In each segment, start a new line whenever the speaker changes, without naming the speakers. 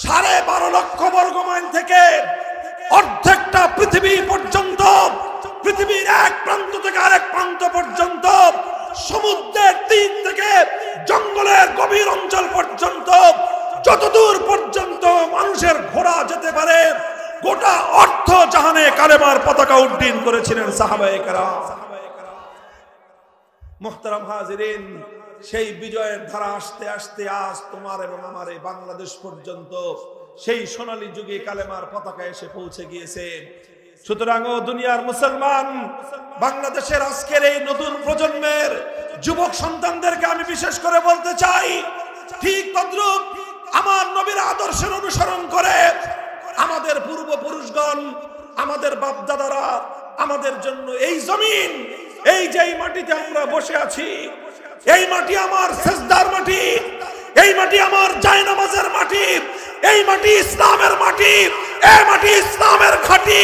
12.5 লক্ষ বর্গ মাইল থেকে অর্ধেকটা পৃথিবী পর্যন্ত, পৃথিবীর এক প্রান্ত থেকে আরেক প্রান্ত পর্যন্ত, সমুদ্রের তীর থেকে জঙ্গলের গভীর অঞ্চল পর্যন্ত, যতদূর পর্যন্ত মানুষের ঘোড়া যেতে পারে গোটা অর্ধ জাহানে কালেমার পতাকা উড্ডীন করেছিলেন সাহাবায়ে কেরাম। মুহতারাম হাজিরিন, সেই বিজয়ের ধারা আস্তে আস্তে আজ তোমার এবং আমার এই বাংলাদেশ পর্যন্ত সেই সোনালী যুগে কালেমার পতাকা এসে পৌঁছে গিয়েছে। সুতরাং ও দুনিয়ার মুসলমান, বাংলাদেশের আজকের এই নতুন প্রজন্মের যুবক সন্তানদেরকে আমি বিশেষ করে বলতে চাই, ঠিক তদ্রূপ আমার নবীর আদর্শের অনুসরণ করে আমাদের পূর্বপুরুষগণ, আমাদের বাপদাদারা আমাদের জন্য এই জমিন, এই যে মাটিতে আমরা বসে আছি, এই মাটি আমার সেজদার মাটি, এই মাটি আমার জায়নামাজের মাটি, এই মাটি ইসলামের মাটি, এই মাটি ইসলামের ঘাঁটি।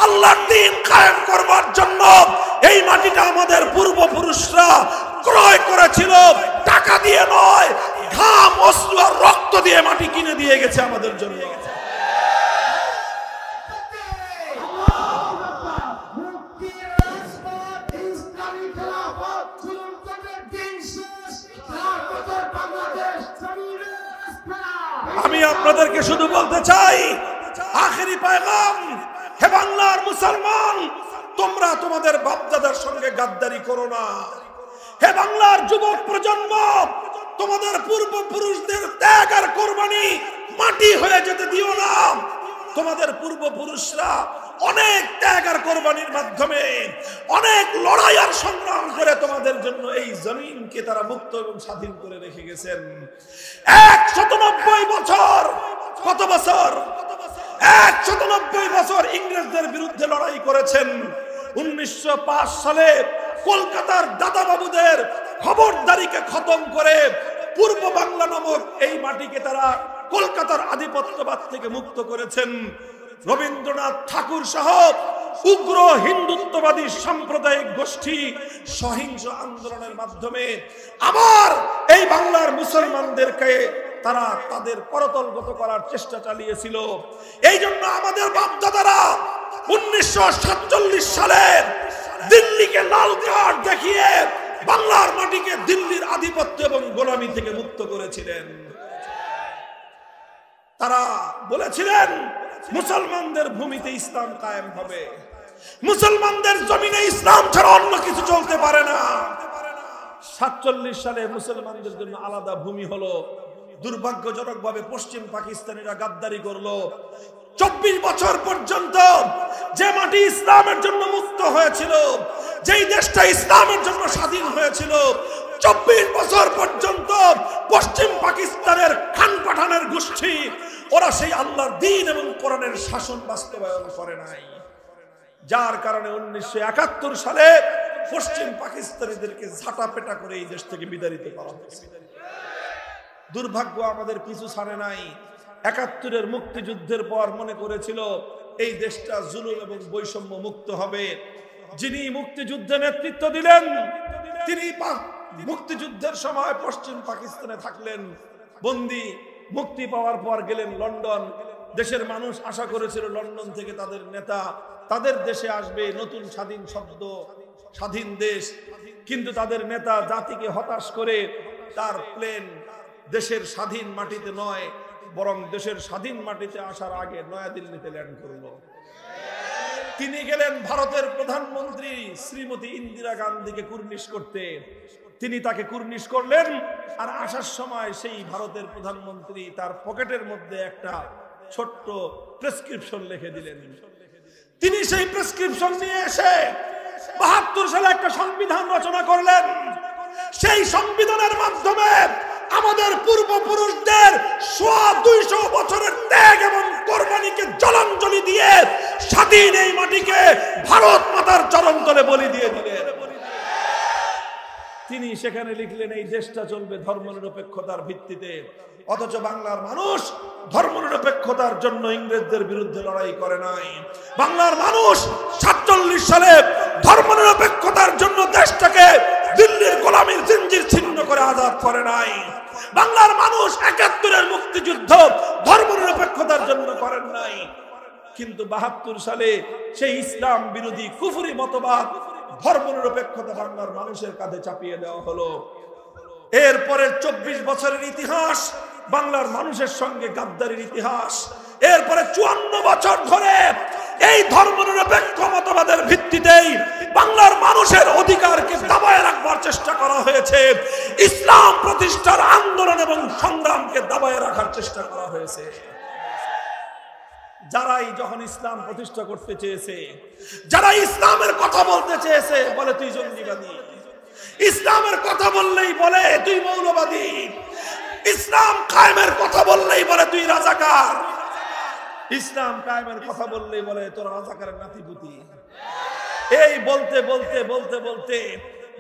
আল্লাহর দ্বীন কায়েম করবার জন্য এই মাটিটা আমাদের পূর্বপুরুষরা ক্রয় করেছিল, টাকা দিয়ে নয়, ঘাম, অশ্রু আর রক্ত দিয়ে মাটি কিনে দিয়ে গেছে আমাদের জন্য। আমি আপনাদেরকে শুধু বলতে চাই, আখেরি পয়গাম, হে বাংলার মুসলমান, তোমরা তোমাদের বাপদাদার সঙ্গে গাদ্দারি করো না। হে বাংলার যুবক প্রজন্ম, তোমাদের পূর্বপুরুষদের ত্যাগ আর কোরবানি মাটি হয়ে যেতে দিও না। তোমাদের পূর্বপুরুষরা অনেক ত্যাগ আর কোরবানির মাধ্যমে, অনেক লড়াই আর সংগ্রাম করে তোমাদের জন্য এই জমিনকে তারা মুক্ত এবং স্বাধীন করে রেখে গেছেন। 190 বছর, কত বছর? 190 বছর ইংরেজদের বিরুদ্ধে লড়াই করেছেন। 1905 সালে কলকাতার দাদাবাবুদের খবরদারিকে খতম করে পূর্ব বাংলা নামক এই মাটিকে তারা কলকাতার আধিপত্যবাদ থেকে মুক্ত করেছেন। রবীন্দ্রনাথ ঠাকুর সহ উগ্র হিন্দুত্ববাদী সাম্প্রদায়িক গোষ্ঠী সহিংস আন্দোলনের মাধ্যমে আবার এই বাংলার মুসলমানদেরকে তারা তাদের করতলগত করার চেষ্টা চালিয়েছিল। এই জন্য আমাদের বাপদাদারা 1947 সালে দিল্লিকে লাল কার্ড দেখিয়ে বাংলার মাটিকে দিল্লির আধিপত্য এবং গোলামি থেকে মুক্ত করেছিলেন। তারা বলেছিলেন মুসলমানদের ভূমিতে ইসলাম কায়েম হবে, মুসলমানদের জমিনে ইসলাম ছাড়া অন্য কিছু চলতে পারে না। 47 সালে মুসলমানদের জন্য আলাদা ভূমি হলো। দুর্ভাগ্যজনকভাবে পশ্চিম পাকিস্তানিরা গাদ্দারি করলো। 24 বছর পর্যন্ত যে মাটি ইসলামের জন্য মুক্ত হয়েছিল, যেই দেশটা ইসলামের জন্য স্বাধীন হয়েছিল, 24 বছর পর্যন্ত পশ্চিম পাকিস্তানের খান পাঠানের গোষ্ঠী ওরা সেই আল্লাহর দ্বীন এবং কোরআনের শাসন বাস্তবায়ন করে নাই। যার কারণে 1971 সালে পশ্চিম পাকিস্তানিদেরকে ঝাঁটাপেটা করে এই দেশ থেকে বিতাড়িত করা হয়েছে। দুর্ভাগ্য আমাদের কিছু ছাড়ে নাই। 71-এর মুক্তিযুদ্ধের পর মনে করেছিল এই দেশটা জুলুম এবং বৈষম্য মুক্ত হবে। যিনি মুক্তিযুদ্ধে নেতৃত্ব দিলেন তিনি মুক্তিযুদ্ধের সময় পশ্চিম পাকিস্তানে থাকলেন বন্দী। মুক্তি পাওয়ার পর গেলেন লন্ডন। দেশের মানুষ আশা করেছিল লন্ডন থেকে তাদের নেতা তাদের দেশে আসবে, নতুন স্বাধীন শব্দ, স্বাধীন দেশ। কিন্তু তাদের নেতা জাতিকে হতাশ করে তার প্লেন দেশের স্বাধীন মাটিতে নয়, বরং দেশের স্বাধীন মাটিতে আসার আগে নয়াদিল্লিতে ল্যান্ড করল। তিনি গেলেন ভারতের প্রধানমন্ত্রী শ্রীমতী ইন্দিরা গান্ধীকে কুর্নিশ করতে। তিনি তাকে কুর্নিশ করলেন, আর আসার সময় সেই ভারতের প্রধানমন্ত্রী তার পকেটের মধ্যে একটা ছোট্ট প্রেসক্রিপশন লিখে দিলেন। তিনি সেই প্রেসক্রিপশন নিয়ে এসে 72 সালে একটা সংবিধান রচনা করলেন। সেই সংবিধানের মাধ্যমে আমাদের পূর্বপুরুষদের 200 বছরের ত্যাগ এবং কোরবানিকে জলাঞ্জলি দিয়ে স্বাধীন এই মাটিকে ভারত মাতার চরণ তলে বলি দিয়ে দিলেন। তিনি সেখানে লিখলেন এই দেশটা চলবে ধর্মনিরপেক্ষতার ভিত্তিতে। অথচ বাংলার মানুষ ধর্মনিরপেক্ষতার জন্য ইংরেজদের বিরুদ্ধে লড়াই করে নাই। বাংলার মানুষ 47 সালে ধর্মনিরপেক্ষতার জন্য দেশটাকে দিল্লির গোলামীর জিঞ্জির ছিন্ন করে আজাদ করে নাই। বাংলার মানুষ 71-এর মুক্তিযুদ্ধ ধর্মনিরপেক্ষ জন্য করেন নাই, কিন্তু ৭২ সালে সেই ইসলাম বিরোধী কুফরি মতবাদ ধর্মনিরপেক্ষতা বাংলার মানুষের কাঁধে চাপিয়ে দেওয়া হলো। এরপরের ২৪ বছরের ইতিহাস বাংলার মানুষের সঙ্গে গাদ্দারির ইতিহাস। এরপরে ৫৪ বছর ধরে এই ধর্মনিরপেক্ষ মতবাদের ভিত্তিতেই বাংলার মানুষের অধিকারকে দাবায় রাখবার চেষ্টা করা হয়েছে। ইসলাম প্রতিষ্ঠার আন্দোলন এবং সংগ্রামকে দাবায় রাখার চেষ্টা করা হয়েছে। যারাই যখন ইসলাম প্রতিষ্ঠা করতে চেয়েছে, যারা ইসলামের কথা বলতে চেয়েছে, বলে তুই জঙ্গিবাদী। ইসলামের কথা বললেই বলে তুই মৌলবাদী। ইসলাম কায়েমের কথা বললেই বলে তুই রাজাকার। ইসলাম কায়েমের কথা বললেই বলে তোর রাজাকারের নাতিপুতি। এই বলতে বলতে বলতে বলতে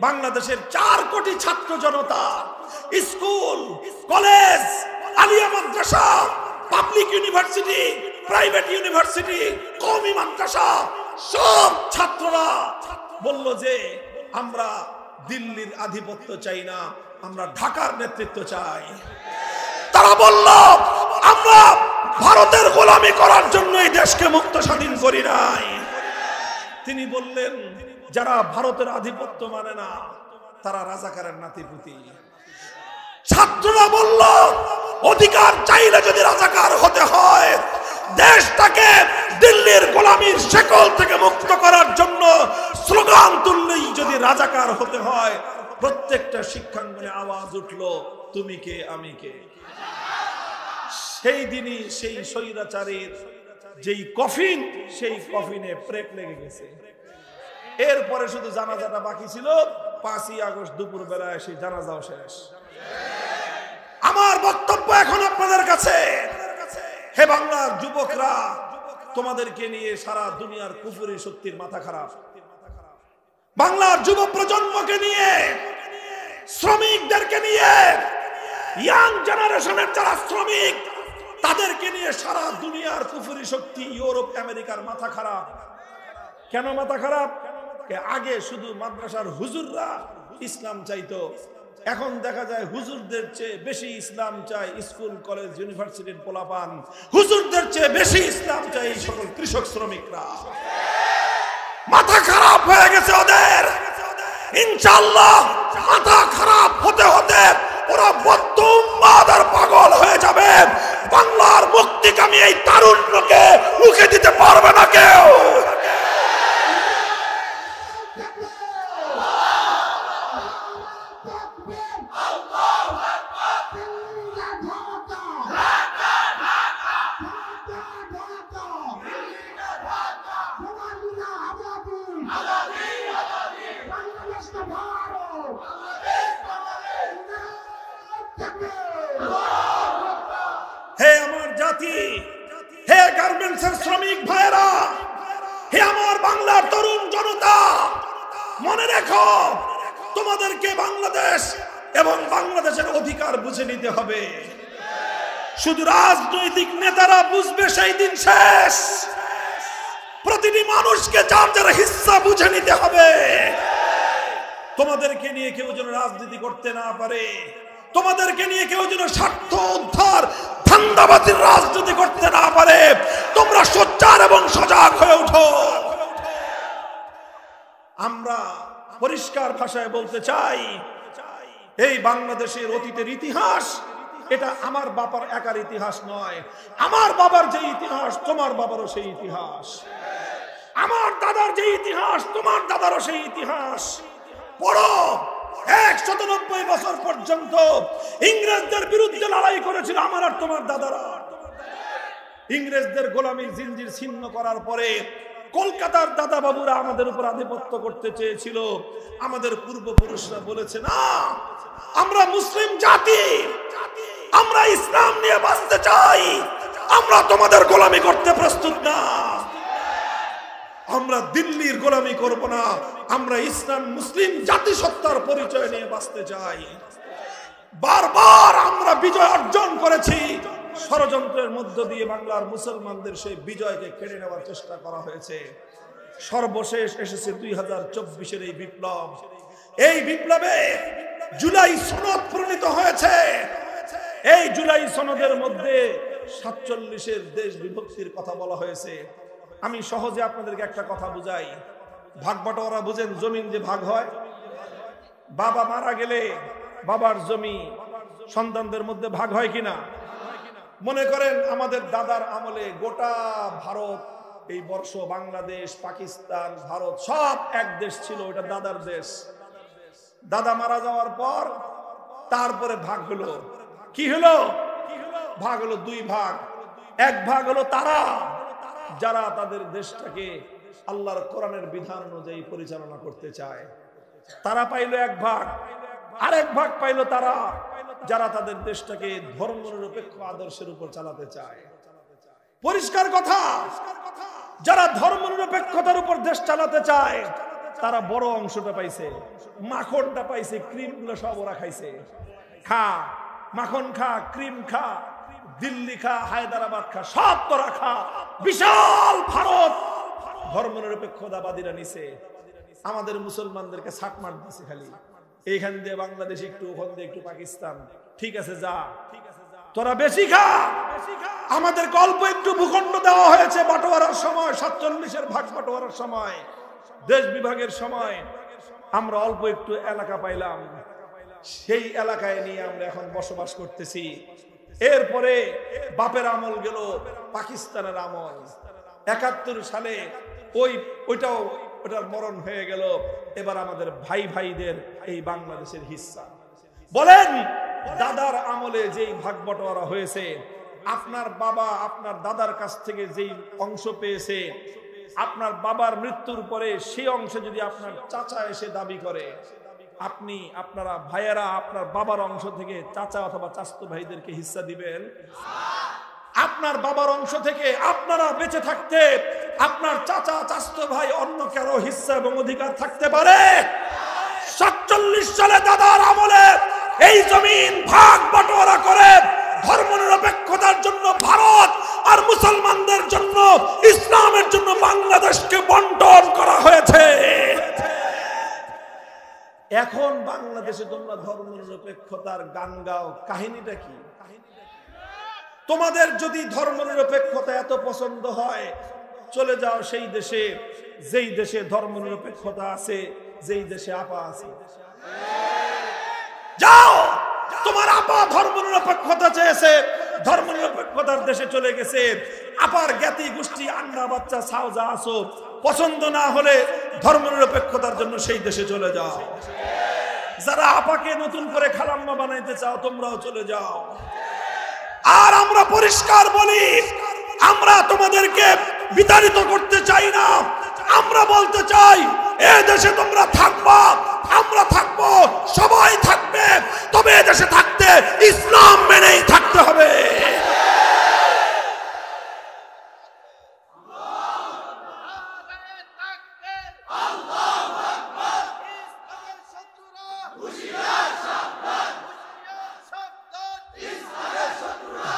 বাংলাদেশের ৪ কোটি ছাত্র জনতা, স্কুল, কলেজ, আলিয়া মাদ্রাসা, পাবলিক ইউনিভার্সিটি, প্রাইভেট ইউনিভার্সিটি, কওমি মাদ্রাসা, সব ছাত্ররা বলল যে আমরা দিল্লির আধিপত্য চাই না, আমরা ঢাকার নেতৃত্ব চাই। তারা বলল আমরা ভারতের গোলামি করার জন্য এই দেশকে মুক্ত স্বাধীন করি নাই। তিনি বললেন যারা ভারতের আধিপত্য মানে না তারা রাজাকারের নাতিপুতি। ছাত্ররা বলল অধিকার চাইলে যদি রাজাকার হতে হয়, দেশটাকে দিল্লির গোলামির শেকল থেকে মুক্ত করার জন্য স্লোগান তুললেই যদি রাজাকার হতে হয়। প্রত্যেকটা শিক্ষাঙ্গনে আওয়াজ উঠলো তুমি কে আমি কে। সেই দিনই সেই স্বৈরাচারীর যেই কফিন, সেই কফিনে প্রেক লেগে গেছে। এরপরে শুধু জানাজাটা বাকি ছিল। ৫ই আগস্ট দুপুর বেলায় সেই জানাজাও শেষ। আমার বক্তব্য এখন আপনাদের কাছে, হে বাংলার যুবকরা, তোমাদেরকে নিয়ে সারা দুনিয়ার কুফরি শক্তির মাথা খারাপ। বাংলার যুব প্রজন্মকে নিয়ে, শ্রমিকদেরকে নিয়ে, ইয়াং জেনারেশনের যারা শ্রমিক তাদেরকে নিয়ে সারা দুনিয়ার কুফরি শক্তি, ইউরোপ আমেরিকার মাথা খারাপ। কেন মাথা খারাপ? আগে শুধু মাদ্রাসার হুজুররা ইসলাম চাইতো, এখন দেখা যায় হুজুরদের চেয়ে বেশি ইসলাম চাই স্কুল কলেজ ইউনিভার্সিটির পোলাপান। হুজুরদের চেয়ে বেশি ইসলাম চাই সকল কৃষক শ্রমিকরা। মাথা খারাপ হয়ে গেছে ওদের। ইনশাআল্লাহ মাথা খারাপ হতে হতে ওরা বদ্ধ উন্মাদ আর পাগল হয়ে যাবে। বাংলার মুক্তিকামী এই তারুণ্যকে রুখে দিতে পারবে না কেউ। হে আমার জাতি, হে গার্মেন্টসের শ্রমিক ভাইরা, হে আমার বাংলার তরুণ জনতা, মনে রেখো তোমাদেরকে বাংলাদেশ এবং বাংলাদেশের অধিকার বুঝে নিতে হবে। শুধু রাজনৈতিক নেতারা বুঝবে সেই দিন শেষ। প্রতিটি মানুষকে যার যার হিস্সা বুঝে নিতে হবে। তোমাদেরকে নিয়ে কেউ যেন রাজনীতি করতে না পারে, তোমাদেরকে নিয়ে কেউ যেন স্বার্থ উদ্ধার ধান্দাবাজির রাজনীতি করতে না পারে। তোমরা সোচ্চার এবং সজাগ হয়ে ওঠো। আমরা পরিষ্কার ভাষায় বলতে চাই, এই বাংলাদেশের অতীতের ইতিহাস এটা আমার বাবার একার ইতিহাস নয়। আমার বাবার যে ইতিহাস তোমার বাবারও সেই ইতিহাস, আমার দাদার যে ইতিহাস তোমার দাদারও সেই ইতিহাস। পড়ো, ১৯০ বছর পর্যন্ত ইংরেজদের বিরুদ্ধে লড়াই করেছিল আমার আর তোমার দাদারা। ইংরেজদের গোলামির জিঞ্জির ছিন্ন করার পরে কলকাতার দাদা বাবুরা আমাদের উপর আধিপত্য করতে চেয়েছিল। আমাদের পূর্বপুরুষরা বলেছে না, আমরা মুসলিম জাতি, আমরা ইসলাম নিয়ে বাঁচতে চাই, আমরা তোমাদের গোলামি করতে প্রস্তুত না। আমরা দিল্লির গোলামি করব না, আমরা ইসলাম মুসলিম জাতিসত্তার পরিচয় নিয়ে বাঁচতে চাই। বারবার আমরা বিজয় অর্জন করেছি। ষড়যন্ত্রের মধ্য দিয়ে বাংলার মুসলমানদের সেই বিজয়কে কেড়ে নেওয়ার চেষ্টা করা হয়েছে। সর্বশেষ এসেছে 2024-এর এই বিপ্লব। এই বিপ্লবে জুলাই সনদ প্রণীত হয়েছে। এই জুলাই সনদের মধ্যে 47-এর দেশ বিভক্তির কথা বলা হয়েছে। আমি সহজে আপনাদেরকে একটা কথা বুঝাই। ভাগ বাটোয়ারা বুঝেন, জমিন যে ভাগ হয়, বাবা মারা গেলে বাবার জমি সন্তানদের মধ্যে ভাগ হয় কিনা? মনে করেন আমাদের দাদার আমলে গোটা ভারত, এই বর্ষ বাংলাদেশ, পাকিস্তান, ভারত সব এক দেশ ছিল, ওটা দাদার দেশ। দাদা মারা যাওয়ার পর তারপরে ভাগ হলো। কি হলো? ভাগ হলো দুই ভাগ। এক ভাগ হলো তারা যারা তাদের দেশটাকে আল্লাহর কোরআনের বিধান অনুযায়ী পরিচালনা করতে চায়, তারা পাইলো এক ভাগ। আরেক ভাগ পাইলো তারা যারা তাদের দেশটাকে ধর্মনিরপেক্ষ আদর্শের উপর চালাতে চায়। পরিষ্কার কথা, যারা ধর্মনিরপেক্ষতার উপর দেশ চালাতে চায় তারা বড় অংশটা পাইছে, মাখনটা পাইছে, ক্রিম গুলো সব ওরা খাইছে। খা, মাখন খা, ক্রিম খা, দিল্লি খা, হায়দ্রাবাদ খা, সব তোরা খা। বিশাল ভারত ধর্মনিরপেক্ষতাবাদীরা নিছে, আমাদের মুসলমানদেরকে ছাট মার দিছে। খালি এইখান দিয়ে বাংলাদেশ একটু, ওখান দিয়ে একটু পাকিস্তান, ঠিক আছে যা, তোরা বেশি খা। আমাদের অল্প একটু ভূখণ্ড দেওয়া হয়েছে বাটোয়ারার সময়, 47-এর ভাগ বাটোয়ারার সময়, দেশ বিভাগের সময় আমরা অল্প একটু এলাকা পাইলাম। সেই এলাকায় নিয়ে আমরা এখন বসবাস করতেছি। এরপরে বাপের আমল গেল, পাকিস্তানের আমল। 71 সালে ওটার মরণ হয়ে গেল। এবার আমাদের ভাই ভাইদের এই বাংলাদেশের হিস্সা। বলেন, দাদার আমলে যেই ভাগ বটোয়ারা হয়েছে, আপনার বাবা আপনার দাদার কাছ থেকে যেই অংশ পেয়েছে, আপনার বাবার মৃত্যুর পরে সেই অংশ যদি আপনার চাচা এসে দাবি করে, আপনারা ভাইয়েরা আপনার বাবার অংশ থেকে চাচা অথবা চাচতো ভাইদেরকে হিস্সা দিবেন? আপনার বাবার অংশ থেকে আপনারা বেঁচে থাকতে আপনার চাচা চাচতো ভাই অন্য কারো হিস্সা এবং অধিকার থাকতে পারে? 47 সালে দাদার আমলে এই জমিন ভাগ বাটোয়ারা করে ধর্মনিরপেক্ষতার জন্য ভারত আর মুসলমানদের জন্য, ইসলামের জন্য বাংলাদেশকে বন্টন করা হয়েছে। এখন বাংলাদেশে তোমরা ধর্মনিরপেক্ষতার গান গাও, কাহিনীটা কি? তোমাদের যদি ধর্মনিরপেক্ষতা এত পছন্দ হয়, চলে যাও সেই দেশে যেই দেশে ধর্মনিরপেক্ষতা আছে, যেই দেশে আপা আছে। যাও, তোমার আপা ধর্মনিরপেক্ষতা চেয়েছে, ধর্মনিরপেক্ষতার দেশে চলে গেছে। আপার জ্ঞাতি গোষ্ঠী, আন্না বাচ্চা সাউজা আসো, পছন্দ না হলে ধর্মনিরপেক্ষতার জন্য সেই দেশে চলে যাও। যারা আপাকে নতুন করে খালাম্মা বানাইতে চাও, তোমরাও চলে যাও। আর আমরা পরিষ্কার বলি, আমরা তোমাদেরকে বিতাড়িত করতে চাই না। আমরা বলতে চাই, এই দেশে তোমরা থাকবা, আমরা থাকবো, সবাই থাকবে, তবে এই দেশে থাকতে ইসলাম মেনেই থাকতে হবে।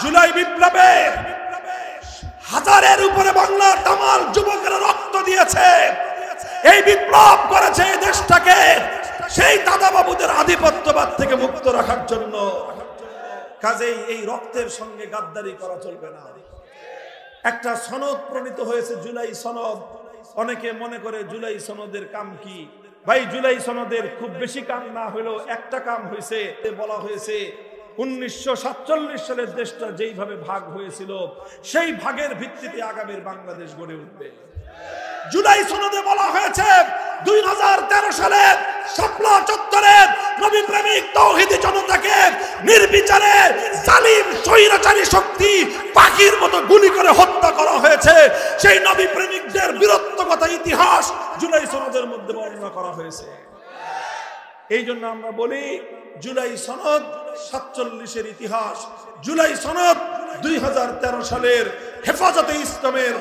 জুলাই বিপ্লবে হাজারের উপরে বাংলার তামাম যুবকেরা রক্ত দিয়েছে। এই বিপ্লব করেছে এই দেশটাকে সেই দাদাবাবুদের আধিপত্যবাদ থেকে মুক্ত রাখার জন্য। কাজেই এই রক্তের সঙ্গে গাদ্দারি করা চলবে না। একটা সনদ প্রণীত হয়েছে, জুলাই সনদ। অনেকে মনে করে জুলাই সনদের কাম কি? ভাই, জুলাই সনদের খুব বেশি কাম না হলেও একটা কাম হয়েছে। বলা হয়েছে 1947 সালের দেশটা যেইভাবে ভাগ হয়েছিল, সেই ভাগের ভিত্তিতে আগামীর বাংলাদেশ গড়ে উঠবে। জুলাই সনদে বলা হয়েছে 2013 সালে শাপলা চত্বরে নবী প্রেমিক তৌহিদি জনতাকে নির্বিচারে জালিম স্বৈরাচারী শক্তি পাখির মতো গুলি করে হত্যা করা হয়েছে। সেই নবী প্রেমিকদের বীরত্বকথা ইতিহাস জুলাই সনদের মধ্যে বর্ণনা করা হয়েছে। এই জন্য আমরা বলি, জুলাই সনদ 47-এর ইতিহাস, জুলাই সনদ 2013 সালের হেফাজতে ইসলামের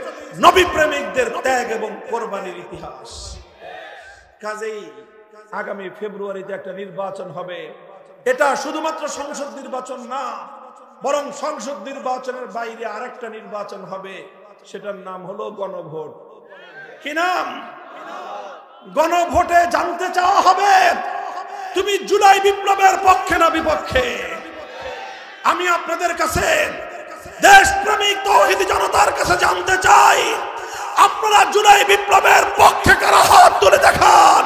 নবী প্রেমিকদের ত্যাগ এবং কোরবানির ইতিহাস। কাজেই আগামী ফেব্রুয়ারিতে একটা নির্বাচন হবে। এটা শুধুমাত্র সংসদ নির্বাচন না, বরং সংসদ নির্বাচনের বাইরে আরেকটা নির্বাচন হবে, সেটার নাম হলো গণভোট। কি নাম? গণভোটে জানতে চাওয়া হবে তুমি জুলাই বিপ্লবের পক্ষে না বিপক্ষে। আমি আপনাদের কাছে দেশপ্রেমিক তৌহিদি জনতার কাছে জানতে চাই, আপনারা জুলাই বিপ্লবের পক্ষে কারা হাত তুলে দেখান।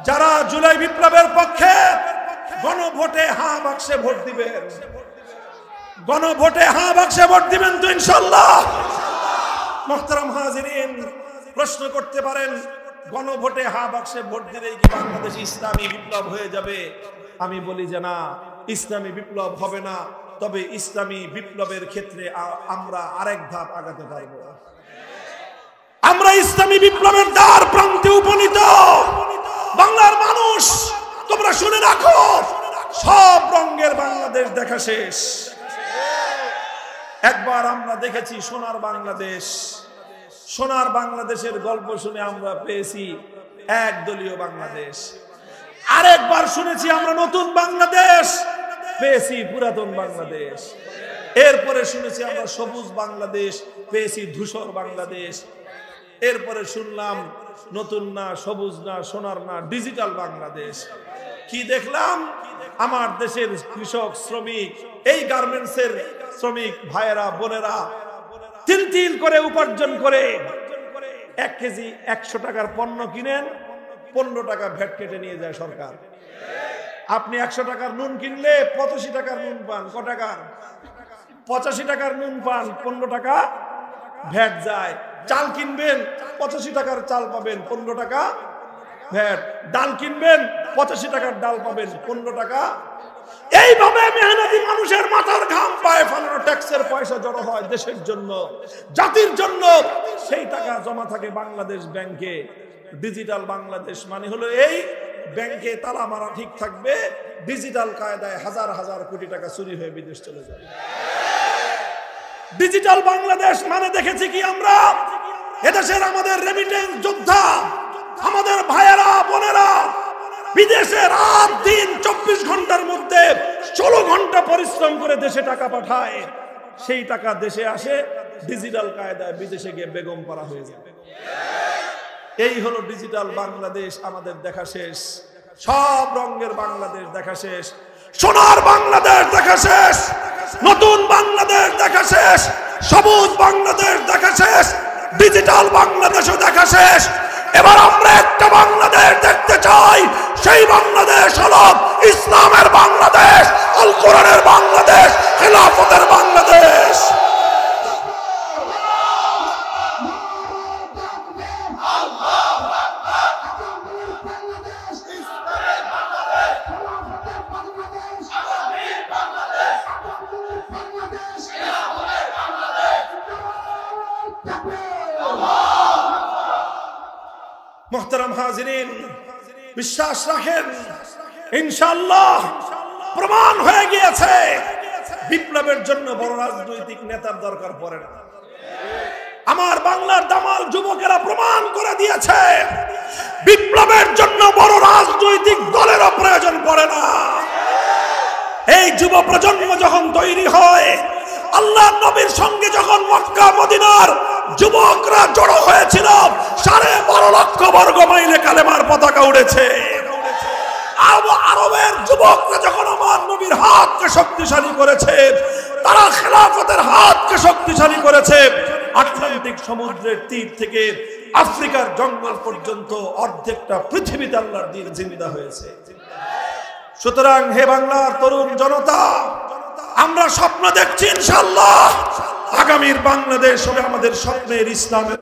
যারা জুলাই বিপ্লবের পক্ষে গণভোটে হ্যাঁ বাক্সে ভোট দিবেন, গণভোটে হ্যাঁ বাক্সে ভোট দিবেন তো ইনশাআল্লাহ। মুহতারাম হাজিরিন, প্রশ্ন করতে পারেন গণভোটে হ্যাঁ বাক্সে ভোট দিলেই কি বাংলাদেশ ইসলামী বিপ্লব হয়ে যাবে? আমি বলি যে না, ইসলামী বিপ্লব হবে না, তবে ইসলামী বিপ্লবের ক্ষেত্রে আমরা আরেক ধাপ আগাতে পারব। আমরা ইসলামী বিপ্লবের দ্বার প্রান্তে উপনীত। বাংলার মানুষ তোমরা শুনে রাখো, সব রঙের বাংলাদেশ দেখা শেষ। একবার আমরা দেখেছি সোনার বাংলাদেশ, সোনার বাংলাদেশের গল্প শুনে আমরা পেয়েছি একদলীয় বাংলাদেশ। আরেকবার শুনেছি আমরা নতুন বাংলাদেশ, পেয়েছি পুরাতন বাংলাদেশ। এরপরে শুনেছি আমরা সবুজ বাংলাদেশ, পেয়েছি ধূসর বাংলাদেশ। এরপরে শুনলাম নতুন না, সবুজ না, সোনার না, ডিজিটাল বাংলাদেশ। কি দেখলাম? আমার দেশের কৃষক, শ্রমিক, এই গার্মেন্টসের শ্রমিক ভাইয়েরা, বোনেরা তিল তিল করে উপার্জন করে 1 কেজি 100 টাকার পণ্য কিনেন, 15 টাকা ভ্যাট কেটে নিয়ে যায় সরকার। আপনি 100 টাকার নুন কিনলে 85 টাকার নুন পান। ক টাকার? 85 টাকার নুন পান, 15 টাকা ভ্যাট যায়। চাল কিনবেন 85 টাকার চাল পাবেন, 15 টাকা ভ্যাট। ডাল কিনবেন 85 টাকার ডাল পাবেন, 15 টাকা। এইভাবে মেহনতি মানুষের মাথার ঘাম পায়ে ফেলানো ট্যাক্সের পয়সা জড়ো হয় দেশের জন্য, জাতির জন্য। সেই টাকা জমা থাকে বাংলাদেশ ব্যাংকে। ডিজিটাল বাংলাদেশ মানে হলো এই, ব্যাংকে তালা মারা ঠিক থাকবে, ডিজিটাল কায়দায় হাজার হাজার কোটি টাকা চুরি হয়ে বিদেশ চলে যায়। ডিজিটাল বাংলাদেশ মানে দেখেছি কি আমরা, এদেশের আমাদের রেমিটেন্স যোদ্ধা, আমাদের ভাইয়েরা বোনেরা বিদেশে রাত দিন 24 ঘন্টার মধ্যে 16 ঘন্টা পরিশ্রম করে দেশে টাকা পাঠায়। সেই টাকা দেশে আসে, ডিজিটাল কায়দায় বিদেশে গিয়ে বেগম পারা হয়ে যাবে। এই হলো ডিজিটাল বাংলাদেশ। আমাদের দেখা শেষ, সব রঙের বাংলাদেশ দেখা শেষ, সোনার বাংলাদেশ দেখা শেষ, নতুন বাংলাদেশ দেখা শেষ, সবুজ বাংলাদেশ দেখা শেষ, ডিজিটাল বাংলাদেশও দেখা শেষ। এবার আমরা একটা বাংলাদেশ দেখতে চাই, সেই বাংলাদেশ হলো ইসলামের বাংলাদেশ, আল কোরআনের বাংলাদেশ, খেলাফতের বাংলাদেশ। মুহতারাম হাজিরিন, বিশ্বাস রাখেন ইনশাআল্লাহ প্রমাণ হয়ে গিয়েছে বিপ্লবের জন্য বড় রাজনৈতিক নেতার দরকার পড়ে না। আমার বাংলার দামাল যুবকেরা প্রমাণ করে দিয়েছে বিপ্লবের জন্য বড় রাজনৈতিক দলেরও প্রয়োজন পড়ে না। এই যুব প্রজন্ম যখন তৈরি হয়, আল্লাহর নবীর সঙ্গে যখন মক্কা মদিনার যুবকরা জড়ো হয়েছিল, 12.5 লক্ষ বর্গ মাইলে কালেমার পতাকা উড়েছে। আরবের যুবকরা যখন আমার নবীর হাতকে শক্তিশালী করেছে, তারা খেলাফতের হাতকে শক্তিশালী করেছে। আটলান্টিক সমুদ্রের তীর থেকে আফ্রিকার জঙ্গল পর্যন্ত অর্ধেকটা পৃথিবীতে আল্লাহর দ্বীন জিন্দা হয়েছে। সুতরাং হে বাংলার তরুণ জনতা, আমরা স্বপ্ন দেখছি ইনশাআল্লাহ আগামীর বাংলাদেশ হবে আমাদের স্বপ্নের ইসলামের